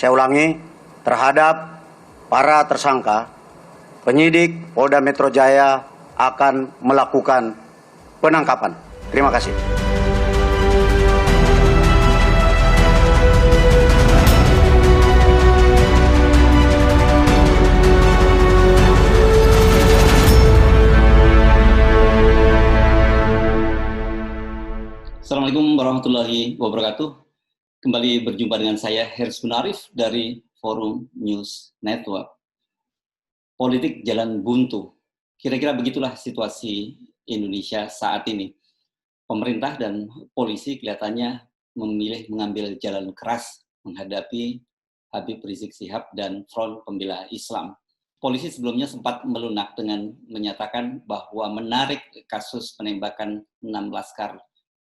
Saya ulangi, terhadap para tersangka, penyidik Polda Metro Jaya akan melakukan penangkapan. Terima kasih. Assalamualaikum warahmatullahi wabarakatuh. Kembali berjumpa dengan saya, Heris Munarif dari Forum News Network. Politik jalan buntu. Kira-kira begitulah situasi Indonesia saat ini. Pemerintah dan polisi kelihatannya memilih mengambil jalan keras menghadapi Habib Rizik Syihab dan Front Pembela Islam. Polisi sebelumnya sempat melunak dengan menyatakan bahwa menarik kasus penembakan 6 laskar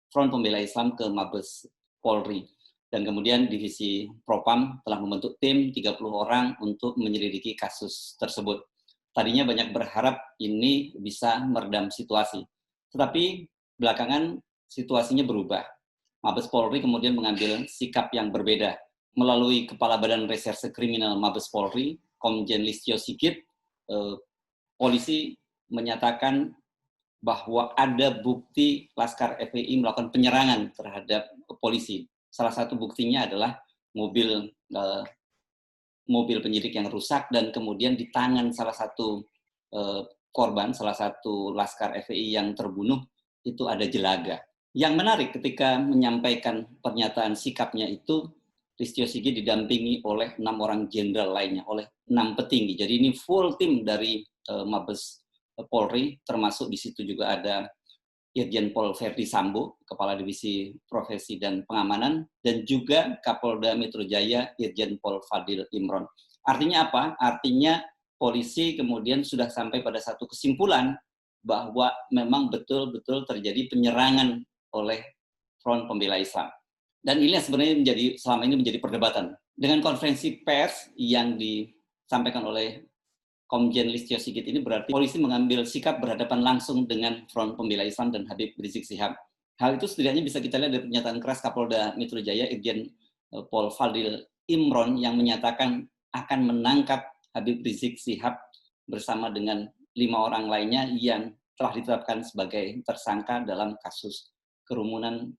Front Pembela Islam ke Mabes Polri. Dan kemudian Divisi Propam telah membentuk tim 30 orang untuk menyelidiki kasus tersebut. Tadinya banyak berharap ini bisa meredam situasi. Tetapi belakangan situasinya berubah. Mabes Polri kemudian mengambil sikap yang berbeda. Melalui Kepala Badan Reserse Kriminal Mabes Polri, Komjen Listio Sigit, polisi menyatakan bahwa ada bukti Laskar FPI melakukan penyerangan terhadap polisi. Salah satu buktinya adalah mobil penyidik yang rusak dan kemudian di tangan salah satu korban, salah satu Laskar FPI yang terbunuh itu ada jelaga. Yang menarik ketika menyampaikan pernyataan sikapnya itu, Listio Sigit didampingi oleh 6 orang jenderal lainnya, oleh 6 petinggi. Jadi ini full tim dari Mabes Polri, termasuk di situ juga ada Irjen Pol Verdi Sambo, Kepala Divisi Profesi dan Pengamanan, dan juga Kapolda Metro Jaya Irjen Pol Fadil Imron. Artinya apa? Artinya polisi kemudian sudah sampai pada satu kesimpulan bahwa memang betul-betul terjadi penyerangan oleh Front Pembela Islam. Dan ini sebenarnya selama ini menjadi perdebatan. Dengan konferensi pers yang disampaikan oleh Komjen Listio Sigit ini berarti polisi mengambil sikap berhadapan langsung dengan Front Pembela Islam dan Habib Rizik Syihab. Hal itu setidaknya bisa kita lihat dari pernyataan keras Kapolda Metro Jaya Irjen Pol Fadil Imron yang menyatakan akan menangkap Habib Rizik Syihab bersama dengan 5 orang lainnya yang telah ditetapkan sebagai tersangka dalam kasus kerumunan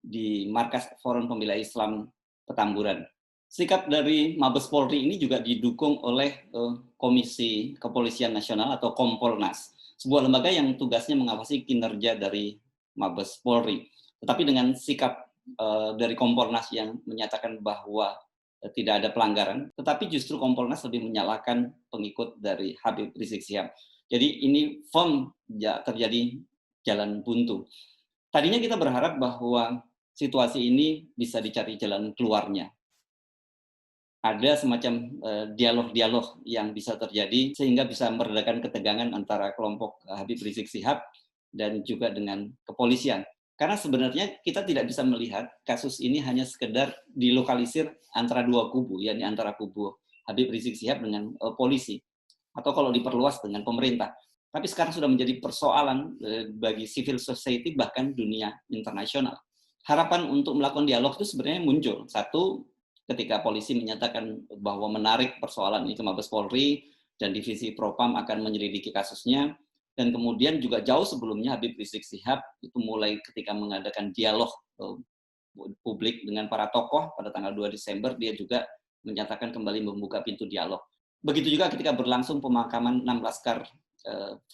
di markas Forum Pembela Islam Petamburan. Sikap dari Mabes Polri ini juga didukung oleh Komisi Kepolisian Nasional atau Kompolnas, sebuah lembaga yang tugasnya mengawasi kinerja dari Mabes Polri. Tetapi dengan sikap dari Kompolnas yang menyatakan bahwa tidak ada pelanggaran, tetapi justru Kompolnas lebih menyalahkan pengikut dari Habib Rizik Syihab. Jadi ini firm terjadi jalan buntu. Tadinya kita berharap bahwa situasi ini bisa dicari jalan keluarnya. Ada semacam dialog-dialog yang bisa terjadi sehingga bisa meredakan ketegangan antara kelompok Habib Rizik Syihab dan juga dengan kepolisian. Karena sebenarnya kita tidak bisa melihat kasus ini hanya sekedar dilokalisir antara dua kubu, yakni antara kubu Habib Rizik Syihab dengan polisi, atau kalau diperluas dengan pemerintah. Tapi sekarang sudah menjadi persoalan bagi civil society bahkan dunia internasional. Harapan untuk melakukan dialog itu sebenarnya muncul. Satu, ketika polisi menyatakan bahwa menarik persoalan ini ke Mabes Polri dan Divisi Propam akan menyelidiki kasusnya, dan kemudian juga jauh sebelumnya Habib Rizik Syihab itu mulai ketika mengadakan dialog publik dengan para tokoh pada tanggal 2 Desember, dia juga menyatakan kembali membuka pintu dialog. Begitu juga ketika berlangsung pemakaman 6 laskar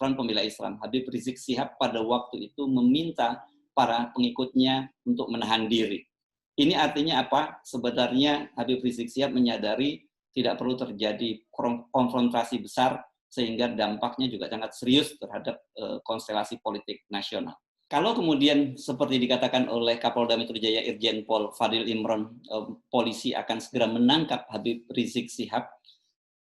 Front Pembela Islam, Habib Rizik Syihab pada waktu itu meminta para pengikutnya untuk menahan diri. Ini artinya apa? Sebenarnya Habib Rizik Syihab menyadari tidak perlu terjadi konfrontasi besar sehingga dampaknya juga sangat serius terhadap konstelasi politik nasional. Kalau kemudian seperti dikatakan oleh Kapolda Metro Jaya Irjen Pol Fadil Imron, polisi akan segera menangkap Habib Rizik Syihab,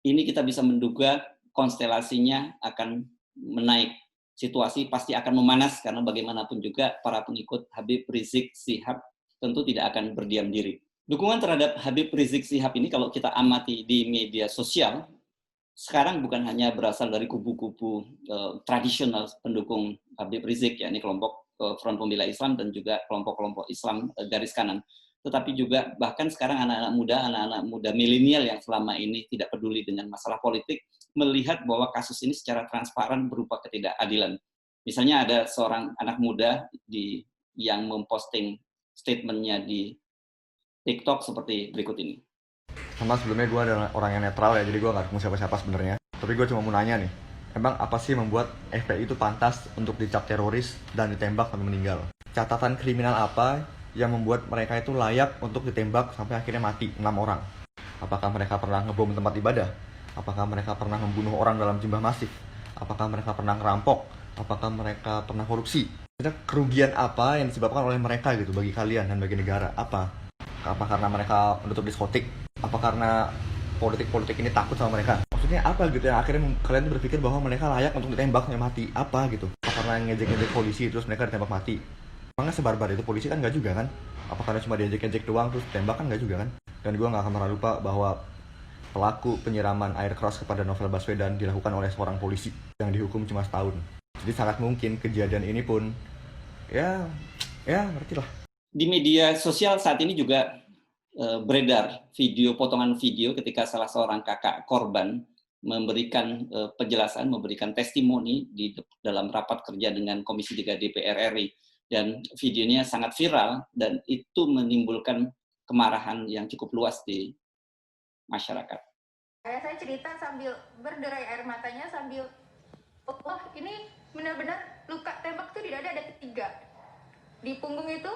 ini kita bisa menduga konstelasinya akan menaik. Situasi pasti akan memanas karena bagaimanapun juga para pengikut Habib Rizik Syihab tentu tidak akan berdiam diri. Dukungan terhadap Habib Rizik Syihab ini kalau kita amati di media sosial, sekarang bukan hanya berasal dari kubu-kubu tradisional pendukung Habib Rizik, yakni kelompok Front Pembela Islam dan juga kelompok-kelompok Islam garis kanan. tetapi juga bahkan sekarang anak-anak muda milenial yang selama ini tidak peduli dengan masalah politik, melihat bahwa kasus ini secara transparan berupa ketidakadilan. Misalnya ada seorang anak muda yang memposting statementnya di TikTok seperti berikut ini. Sama sebelumnya gue adalah orang yang netral ya, jadi gue gak ketemu siapa-siapa sebenarnya. Tapi gue cuma mau nanya nih, emang apa sih membuat FPI itu pantas untuk dicap teroris dan ditembak sampai meninggal? Catatan kriminal apa yang membuat mereka itu layak untuk ditembak sampai akhirnya mati 6 orang? Apakah mereka pernah ngebom tempat ibadah? Apakah mereka pernah membunuh orang dalam jumlah masif? Apakah mereka pernah ngerampok? Apakah mereka pernah korupsi? Kerugian apa yang disebabkan oleh mereka gitu bagi kalian dan bagi negara? Apa karena mereka menutup diskotik? Apa karena politik ini takut sama mereka? Maksudnya apa gitu yang akhirnya kalian berpikir bahwa mereka layak untuk ditembak sampai mati? Apa gitu? Apa karena ngejek-ngejek polisi terus mereka ditembak mati? Emangnya sebarbar itu polisi kan nggak juga kan? Apa karena cuma diejek-ejek doang terus tembak kan nggak juga kan? Dan gue nggak akan pernah lupa bahwa pelaku penyiraman air keras kepada Novel Baswedan dilakukan oleh seorang polisi yang dihukum cuma setahun. Jadi sangat mungkin kejadian ini pun ya ngerti lah. Di media sosial saat ini juga beredar potongan video ketika salah seorang kakak korban memberikan penjelasan, memberikan testimoni di dalam rapat kerja dengan Komisi 3 DPR RI, dan videonya sangat viral dan itu menimbulkan kemarahan yang cukup luas di masyarakat. Saya cerita sambil berderai air matanya sambil, oh ini benar-benar luka tembak tuh di dada ada 3, di punggung itu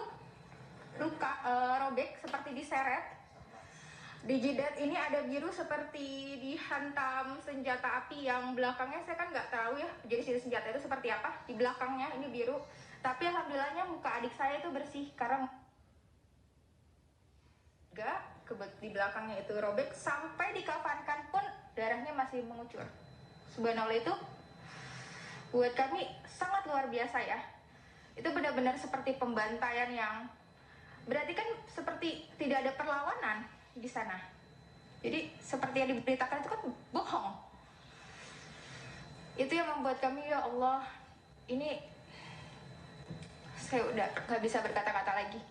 luka robek seperti diseret, di jidat ini ada biru seperti dihantam senjata api yang belakangnya saya kan nggak tahu ya jenis senjata itu seperti apa, di belakangnya ini biru, tapi alhamdulillahnya muka adik saya itu bersih karena di belakangnya itu robek, sampai dikafankan pun darahnya masih mengucur. Subhanallah, itu buat kami sangat luar biasa ya. Itu benar-benar seperti pembantaian yang berarti kan seperti tidak ada perlawanan di sana. Jadi seperti yang diberitakan itu kan bohong. Itu yang membuat kami, ya Allah, ini saya udah nggak bisa berkata-kata lagi.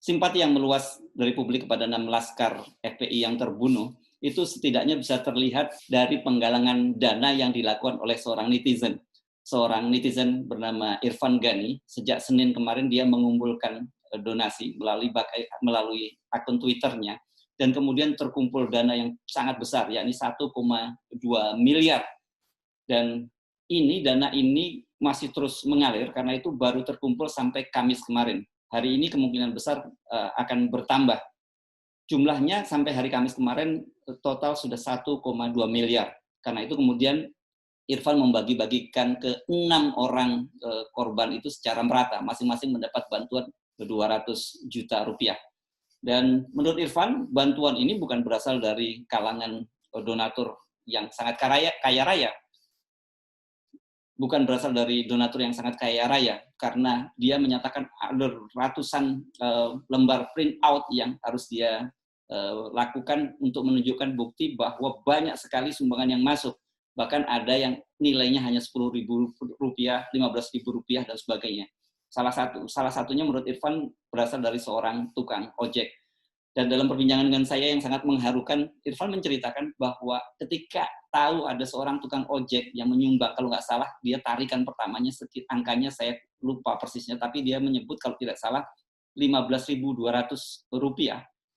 Simpati yang meluas dari publik kepada 6 laskar FPI yang terbunuh itu setidaknya bisa terlihat dari penggalangan dana yang dilakukan oleh seorang netizen. Seorang netizen bernama Irfan Gani, sejak Senin kemarin dia mengumpulkan donasi melalui akun Twitternya, dan kemudian terkumpul dana yang sangat besar, yakni 1,2 miliar. Dan dana ini masih terus mengalir karena itu baru terkumpul sampai Kamis kemarin. Hari ini kemungkinan besar akan bertambah. Jumlahnya sampai hari Kamis kemarin total sudah 1,2 miliar. Karena itu kemudian Irfan membagi-bagikan ke 6 orang korban itu secara merata, masing-masing mendapat bantuan 200 juta rupiah. Dan menurut Irfan, bantuan ini bukan berasal dari kalangan donatur yang sangat kaya raya. Bukan berasal dari donatur yang sangat kaya raya, karena dia menyatakan ada ratusan lembar print out yang harus dia lakukan untuk menunjukkan bukti bahwa banyak sekali sumbangan yang masuk. Bahkan ada yang nilainya hanya Rp10.000, Rp15.000, dan sebagainya. Salah satunya menurut Irfan berasal dari seorang tukang ojek. Dan dalam perbincangan dengan saya yang sangat mengharukan, Irfan menceritakan bahwa ketika tahu ada seorang tukang ojek yang menyumbang, kalau nggak salah dia tarikan pertamanya angkanya saya lupa persisnya, tapi dia menyebut kalau tidak salah Rp15.200,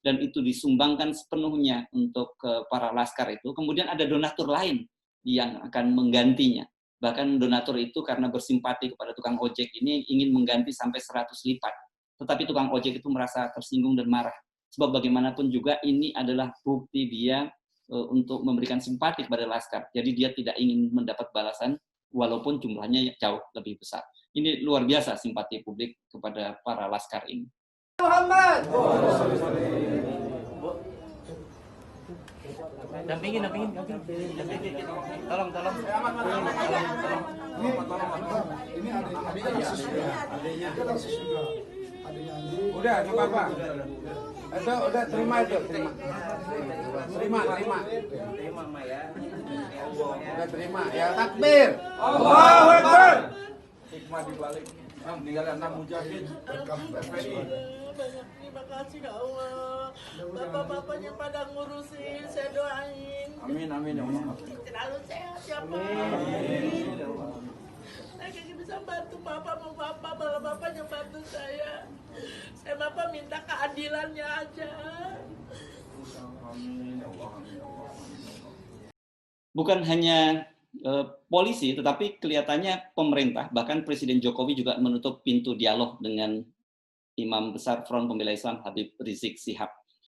dan itu disumbangkan sepenuhnya untuk para laskar itu. Kemudian ada donatur lain yang akan menggantinya. Bahkan donatur itu karena bersimpati kepada tukang ojek ini ingin mengganti sampai 100 lipat. Tetapi tukang ojek itu merasa tersinggung dan marah. Sebab bagaimanapun juga ini adalah bukti dia untuk memberikan simpati kepada laskar. Jadi dia tidak ingin mendapat balasan walaupun jumlahnya jauh lebih besar. Ini luar biasa simpati publik kepada para laskar ini. Muhammad. Dampingin. Tolong. Ini adiknya. Udah, nggak apa-apa. Itu udah terima. Udah terima ya, takbir. Allahu Akbar. Hikmah di balik meninggalkan 6 mujahid FPI. banyak terima kasih ya Allah. Bapak-bapaknya pada ngurusin, saya doain. Amin, amin ya Allah. Selalu sehat ya Pak. Saya kayaknya bisa bantu Bapak, mau Bapak, malah Bapaknya bantu saya. Saya Bapak minta keadilannya aja. Amin ya Allah. Bukan hanya polisi, tetapi kelihatannya pemerintah, bahkan Presiden Jokowi juga menutup pintu dialog dengan Imam Besar Front Pembela Islam Habib Rizik Syihab.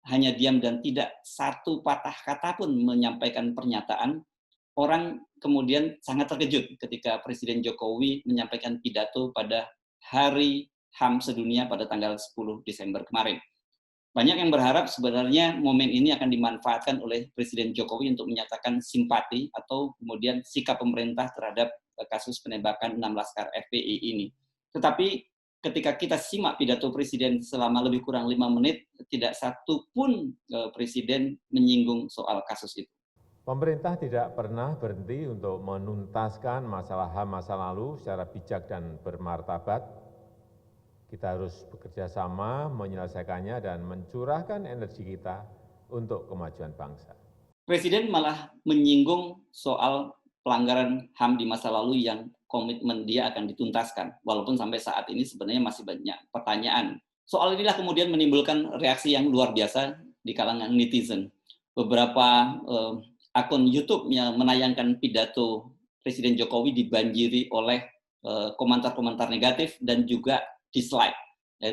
Hanya diam dan tidak satu patah kata pun menyampaikan pernyataan. Orang kemudian sangat terkejut ketika Presiden Jokowi menyampaikan pidato pada Hari HAM sedunia pada tanggal 10 Desember kemarin. Banyak yang berharap sebenarnya momen ini akan dimanfaatkan oleh Presiden Jokowi untuk menyatakan simpati atau kemudian sikap pemerintah terhadap kasus penembakan 6 laskar FPI ini. Tetapi ketika kita simak pidato Presiden selama lebih kurang 5 menit, tidak satu pun Presiden menyinggung soal kasus itu. Pemerintah tidak pernah berhenti untuk menuntaskan masalah HAM masa lalu secara bijak dan bermartabat. Kita harus bekerja sama menyelesaikannya dan mencurahkan energi kita untuk kemajuan bangsa. Presiden malah menyinggung soal pelanggaran HAM di masa lalu yang komitmen dia akan dituntaskan. Walaupun sampai saat ini sebenarnya masih banyak pertanyaan. Soal inilah kemudian menimbulkan reaksi yang luar biasa di kalangan netizen. Beberapa akun YouTube yang menayangkan pidato Presiden Jokowi dibanjiri oleh komentar-komentar negatif dan juga dislike.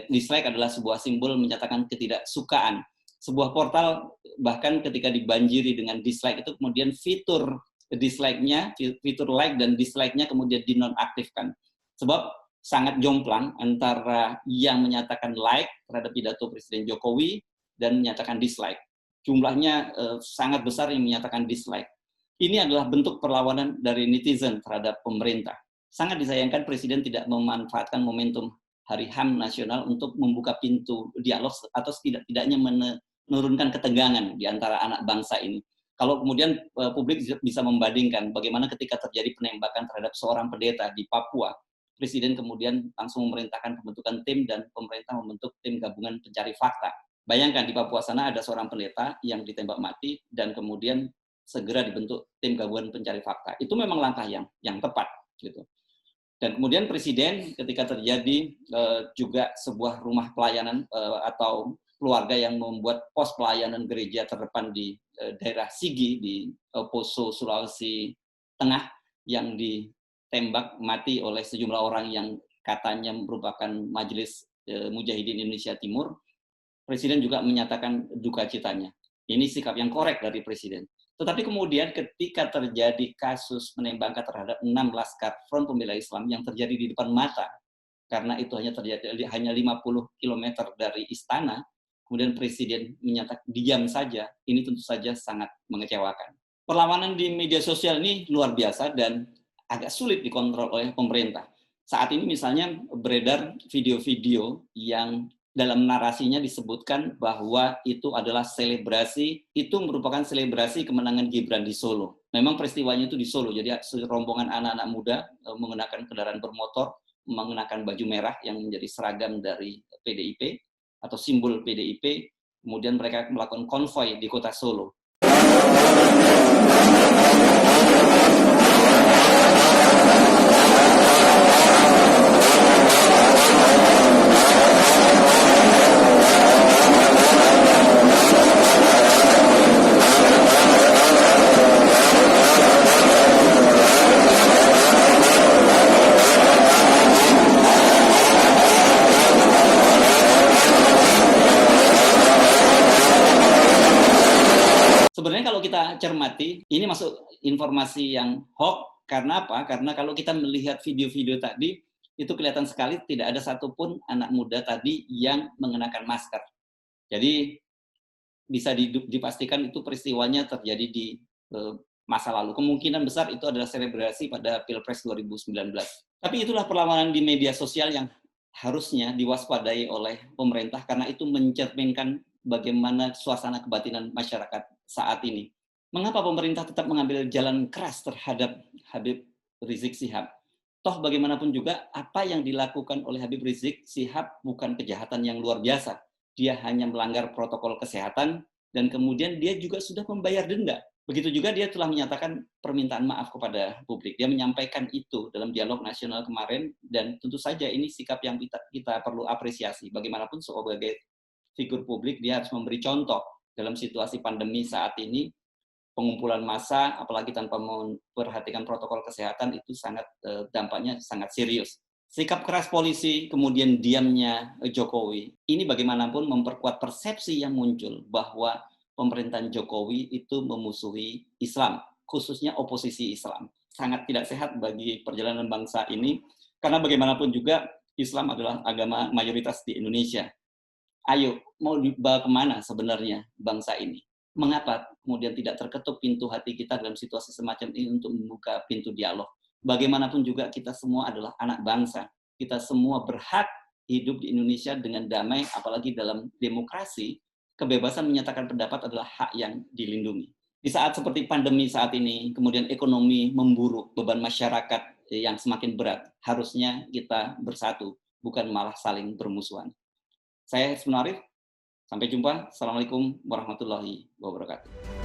Dislike adalah sebuah simbol menyatakan ketidaksukaan. Sebuah portal bahkan ketika dibanjiri dengan dislike itu kemudian fitur dislike-nya, fitur like dan dislike-nya kemudian dinonaktifkan. Sebab sangat jomplang antara yang menyatakan like terhadap pidato Presiden Jokowi dan menyatakan dislike. Jumlahnya sangat besar yang menyatakan dislike. Ini adalah bentuk perlawanan dari netizen terhadap pemerintah. Sangat disayangkan Presiden tidak memanfaatkan momentum Hari HAM Nasional untuk membuka pintu dialog atau tidak-tidaknya menurunkan ketegangan di antara anak bangsa ini. Kalau kemudian publik bisa membandingkan bagaimana ketika terjadi penembakan terhadap seorang pendeta di Papua, Presiden kemudian langsung memerintahkan pembentukan tim dan pemerintah membentuk tim gabungan pencari fakta. Bayangkan di Papua sana ada seorang pendeta yang ditembak mati dan kemudian segera dibentuk tim gabungan pencari fakta. Itu memang langkah yang tepat, gitu. Dan kemudian Presiden ketika terjadi juga sebuah rumah pelayanan atau keluarga yang membuat pos pelayanan gereja terdepan di daerah Sigi di Poso, Sulawesi Tengah yang ditembak mati oleh sejumlah orang yang katanya merupakan Majelis Mujahidin Indonesia Timur. Presiden juga menyatakan duka citanya. Ini sikap yang korek dari Presiden. Tetapi kemudian ketika terjadi kasus penembakan terhadap 6 laskar Front Pembela Islam yang terjadi di depan mata, karena itu hanya 50 km dari istana, kemudian Presiden menyatakan diam saja, ini tentu saja sangat mengecewakan. Perlawanan di media sosial ini luar biasa dan agak sulit dikontrol oleh pemerintah. Saat ini misalnya beredar video-video yang dalam narasinya disebutkan bahwa itu adalah selebrasi, itu merupakan selebrasi kemenangan Gibran di Solo. Memang peristiwanya itu di Solo, jadi rombongan anak-anak muda menggunakan kendaraan bermotor, mengenakan baju merah yang menjadi seragam dari PDIP atau simbol PDIP, kemudian mereka melakukan konvoi di kota Solo. Sebenarnya kalau kita cermati, ini masuk informasi yang hoax. Karena apa? Karena kalau kita melihat video-video tadi, itu kelihatan sekali tidak ada satupun anak muda tadi yang mengenakan masker. Jadi bisa dipastikan itu peristiwanya terjadi di masa lalu. Kemungkinan besar itu adalah selebrasi pada Pilpres 2019. Tapi itulah perlawanan di media sosial yang harusnya diwaspadai oleh pemerintah karena itu mencerminkan bagaimana suasana kebatinan masyarakat saat ini. Mengapa pemerintah tetap mengambil jalan keras terhadap Habib Rizik Syihab? Toh bagaimanapun juga apa yang dilakukan oleh Habib Rizik Syihab bukan kejahatan yang luar biasa. Dia hanya melanggar protokol kesehatan dan kemudian dia juga sudah membayar denda. Begitu juga dia telah menyatakan permintaan maaf kepada publik. Dia menyampaikan itu dalam dialog nasional kemarin dan tentu saja ini sikap yang kita perlu apresiasi. Bagaimanapun sebagai figur publik dia harus memberi contoh dalam situasi pandemi saat ini. Pengumpulan massa, apalagi tanpa memperhatikan protokol kesehatan, itu sangat dampaknya sangat serius. Sikap keras polisi, kemudian diamnya Jokowi, ini bagaimanapun memperkuat persepsi yang muncul bahwa pemerintahan Jokowi itu memusuhi Islam, khususnya oposisi Islam. Sangat tidak sehat bagi perjalanan bangsa ini, karena bagaimanapun juga Islam adalah agama mayoritas di Indonesia. Ayo, mau dibawa kemana sebenarnya bangsa ini? Mengapa kemudian tidak terketuk pintu hati kita dalam situasi semacam ini untuk membuka pintu dialog? Bagaimanapun juga kita semua adalah anak bangsa. Kita semua berhak hidup di Indonesia dengan damai, apalagi dalam demokrasi, kebebasan menyatakan pendapat adalah hak yang dilindungi. Di saat seperti pandemi saat ini, kemudian ekonomi memburuk, beban masyarakat yang semakin berat, harusnya kita bersatu, bukan malah saling bermusuhan. Saya Hizbun Arif, sampai jumpa. Assalamualaikum warahmatullahi wabarakatuh.